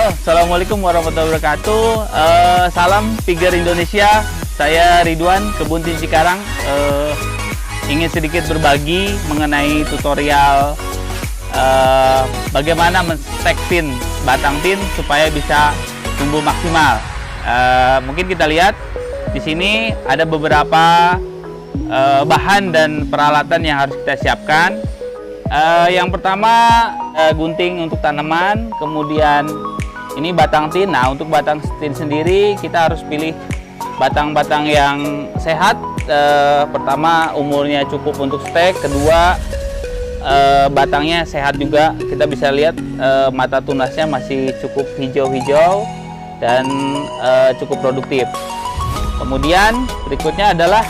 Halo, Assalamualaikum warahmatullahi wabarakatuh. Salam Piger Indonesia. Saya Ridwan, Kebun Tin Cikarang. Ingin sedikit berbagi mengenai tutorial bagaimana menstek tin, batang tin supaya bisa tumbuh maksimal. Mungkin kita lihat di sini ada beberapa bahan dan peralatan yang harus kita siapkan. Yang pertama gunting untuk tanaman, kemudian ini batang tin. Nah, untuk batang tin sendiri kita harus pilih batang-batang yang sehat. Pertama, umurnya cukup untuk stek. Kedua, batangnya sehat juga. Kita bisa lihat mata tunasnya masih cukup hijau-hijau dan cukup produktif. Kemudian berikutnya adalah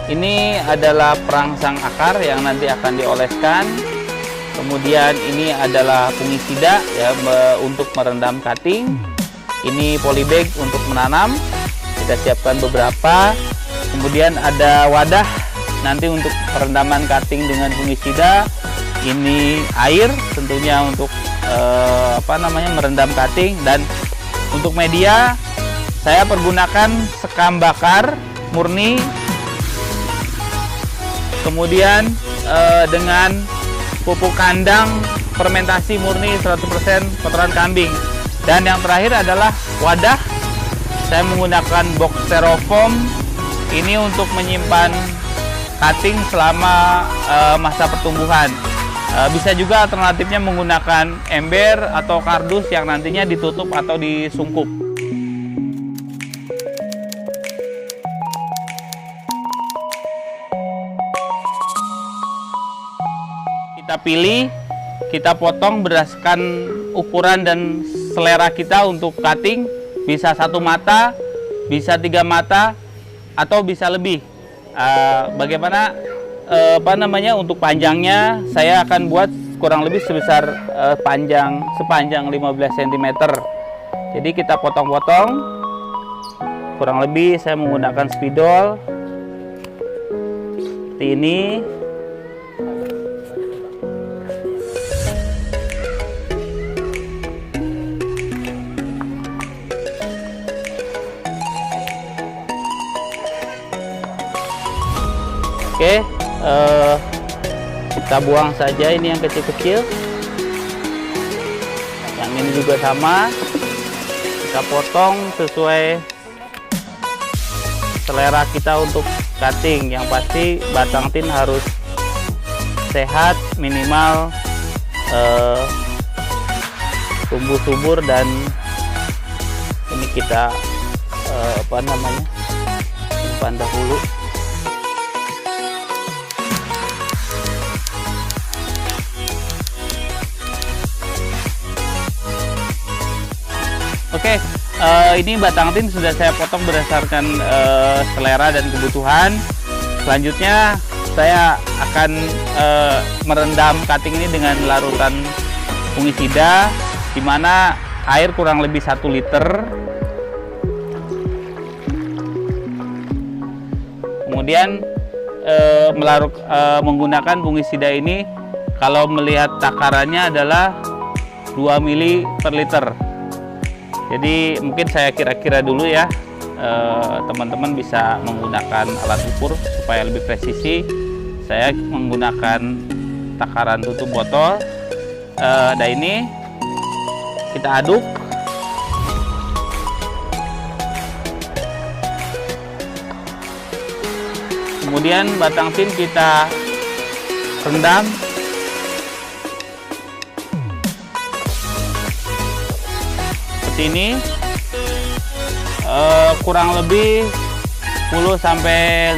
ini adalah perangsang akar yang nanti akan dioleskan. Kemudian ini adalah fungisida ya untuk merendam cutting. Ini polybag untuk menanam. Kita siapkan beberapa. Kemudian ada wadah nanti untuk perendaman cutting dengan fungisida. Ini air tentunya untuk merendam cutting, dan untuk media saya pergunakan sekam bakar murni. Kemudian dengan pupuk kandang fermentasi murni 100% kotoran kambing. Dan yang terakhir adalah wadah. Saya menggunakan box styrofoam ini untuk menyimpan cutting selama masa pertumbuhan. Bisa juga alternatifnya menggunakan ember atau kardus yang nantinya ditutup atau disungkup. Kita pilih, kita potong berdasarkan ukuran dan selera kita untuk cutting. Bisa 1 mata, bisa 3 mata, atau bisa lebih. Bagaimana untuk panjangnya, saya akan buat kurang lebih sebesar sepanjang 15 cm. Jadi kita potong-potong. Kurang lebih saya menggunakan spidol seperti ini. Oke, kita buang saja ini yang kecil-kecil. Yang ini juga sama. Kita potong sesuai selera kita untuk cutting. Yang pasti batang tin harus sehat, minimal tumbuh subur, dan ini kita simpan dahulu. Oke, ini batang tin sudah saya potong berdasarkan selera dan kebutuhan. Selanjutnya saya akan merendam cutting ini dengan larutan fungisida, di mana air kurang lebih 1 liter. Kemudian menggunakan fungisida ini, kalau melihat takarannya adalah 2 mili per liter. Jadi mungkin saya kira-kira dulu ya, teman-teman bisa menggunakan alat ukur supaya lebih presisi. Saya menggunakan takaran tutup botol. Dan ini kita aduk. Kemudian batang tin kita rendam. Ini kurang lebih 10-15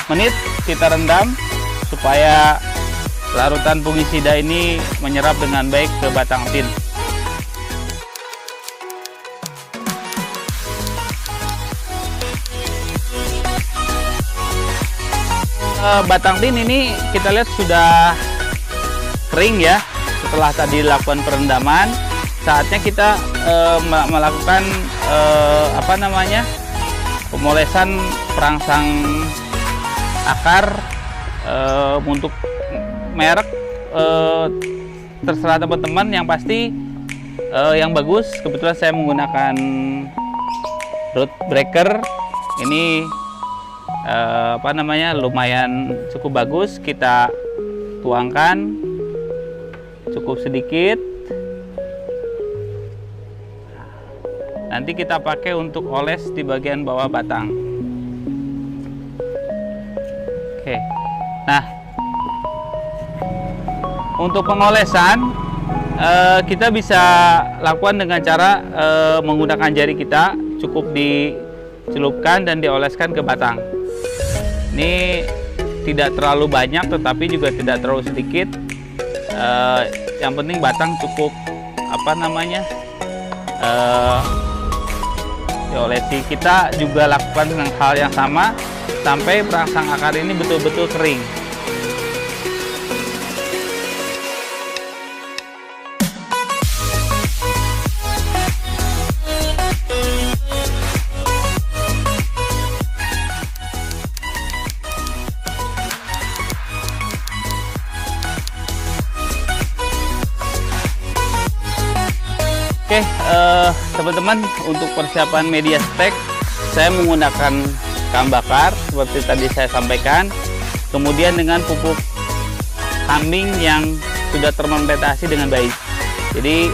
menit kita rendam supaya larutan fungisida ini menyerap dengan baik ke batang tin. Batang tin ini kita lihat sudah kering ya setelah tadi dilakukan perendaman. Saatnya kita melakukan pemolesan perangsang akar. Untuk merek terserah teman-teman, yang pasti yang bagus. Kebetulan saya menggunakan root breaker ini, lumayan cukup bagus. Kita tuangkan cukup sedikit. Nanti kita pakai untuk oles di bagian bawah batang. Oke. Nah, untuk pengolesan kita bisa lakukan dengan cara menggunakan jari kita, cukup dicelupkan dan dioleskan ke batang. Ini tidak terlalu banyak tetapi juga tidak terlalu sedikit. Yang penting batang cukup diolesi. Kita juga lakukan dengan hal yang sama sampai perangsang akar ini betul-betul kering. Oke, teman-teman, untuk persiapan media stek saya menggunakan kayu bakar seperti tadi saya sampaikan, kemudian dengan pupuk kambing yang sudah terfermentasi dengan baik. Jadi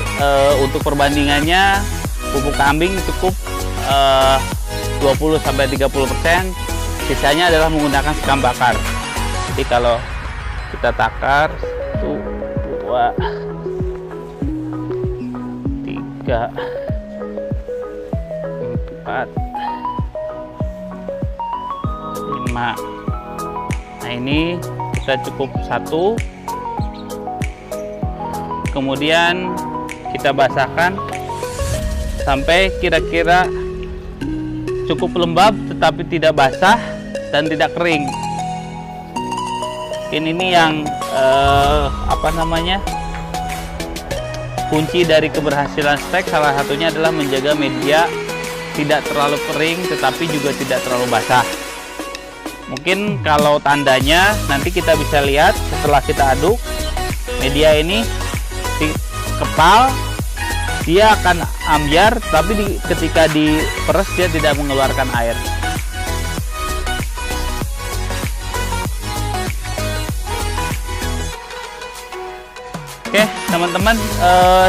untuk perbandingannya pupuk kambing cukup 20-30%, sisanya adalah menggunakan sekam bakar. Jadi kalau kita takar 1, 2, 3, 4, 5. Nah, ini sudah cukup 1. Kemudian kita basahkan sampai kira-kira cukup lembab tetapi tidak basah dan tidak kering. Ini yang kunci dari keberhasilan stek. Salah satunya adalah menjaga media tidak terlalu kering tetapi juga tidak terlalu basah. Mungkin kalau tandanya nanti kita bisa lihat setelah kita aduk media ini kepal, dia akan ambyar, tapi ketika diperes dia tidak mengeluarkan air. Oke, teman-teman,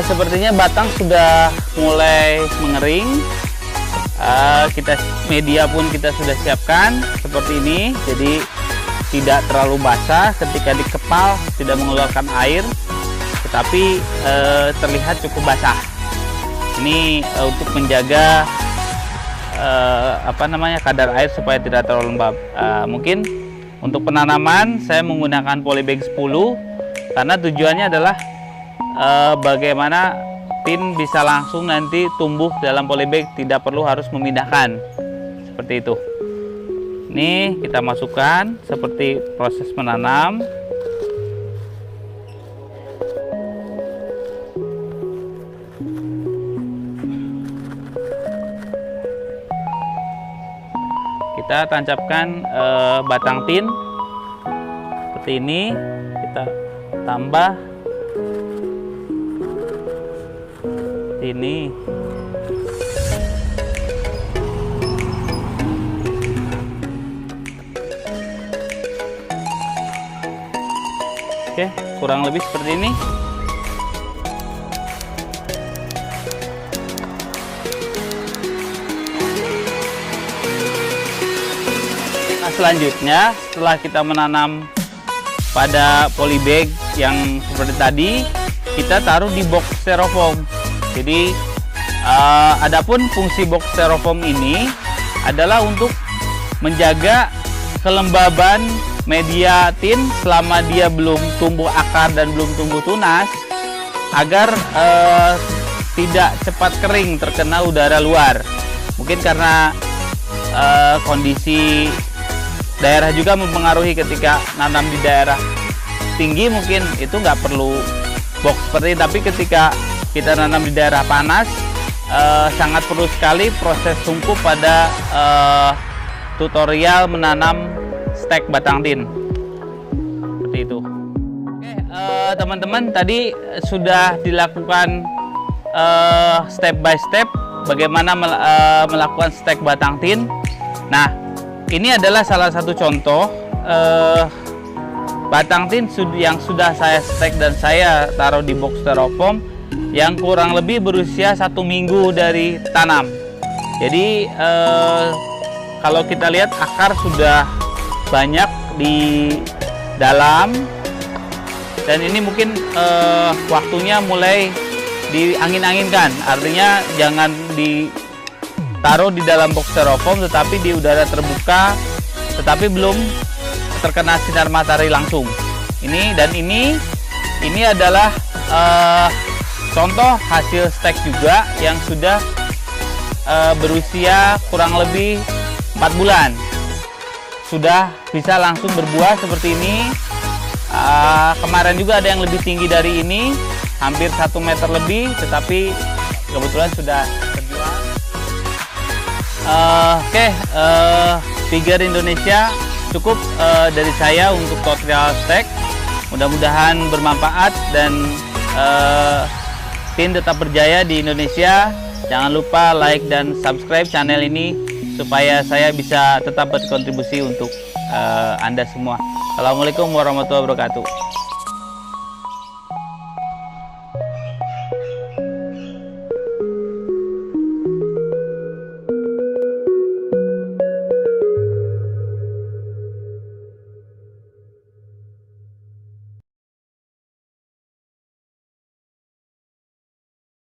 sepertinya batang sudah mulai mengering. Media pun kita sudah siapkan seperti ini, jadi tidak terlalu basah. Ketika dikepal tidak mengeluarkan air, tetapi terlihat cukup basah. Ini untuk menjaga kadar air supaya tidak terlalu lembab. Mungkin untuk penanaman saya menggunakan polybag 10 karena tujuannya adalah bagaimana tin bisa langsung nanti tumbuh dalam polybag, tidak perlu harus memindahkan seperti itu. Ini kita masukkan seperti proses menanam. Kita tancapkan batang tin seperti ini, kita tambah ini. Oke, kurang lebih seperti ini. Nah, selanjutnya setelah kita menanam pada polybag yang seperti tadi, kita taruh di box styrofoam. Jadi adapun fungsi box styrofoam ini adalah untuk menjaga kelembaban media tin selama dia belum tumbuh akar dan belum tumbuh tunas, agar tidak cepat kering terkena udara luar. Mungkin karena kondisi daerah juga mempengaruhi. Ketika nanam di daerah tinggi mungkin itu nggak perlu box seperti ini, tapi ketika kita nanam di daerah panas, sangat perlu sekali proses tungku pada tutorial menanam stek batang tin seperti itu. Oke, teman-teman, tadi sudah dilakukan step by step bagaimana melakukan stek batang tin. Nah, ini adalah salah satu contoh batang tin yang sudah saya stek dan saya taruh di box styrofoam yang kurang lebih berusia 1 minggu dari tanam. Jadi kalau kita lihat akar sudah banyak di dalam, dan ini mungkin waktunya mulai diangin-anginkan. Artinya jangan ditaruh di dalam box styrofoam tetapi di udara terbuka, tetapi belum terkena sinar matahari langsung. Ini adalah contoh hasil stek juga yang sudah berusia kurang lebih 4 bulan. Sudah bisa langsung berbuah seperti ini. Kemarin juga ada yang lebih tinggi dari ini, hampir 1 meter lebih, tetapi kebetulan sudah terjual. Figure Indonesia cukup dari saya untuk tutorial stek. Mudah-mudahan bermanfaat dan tin tetap berjaya di Indonesia. Jangan lupa like dan subscribe channel ini supaya saya bisa tetap berkontribusi untuk Anda semua. Assalamualaikum warahmatullahi wabarakatuh.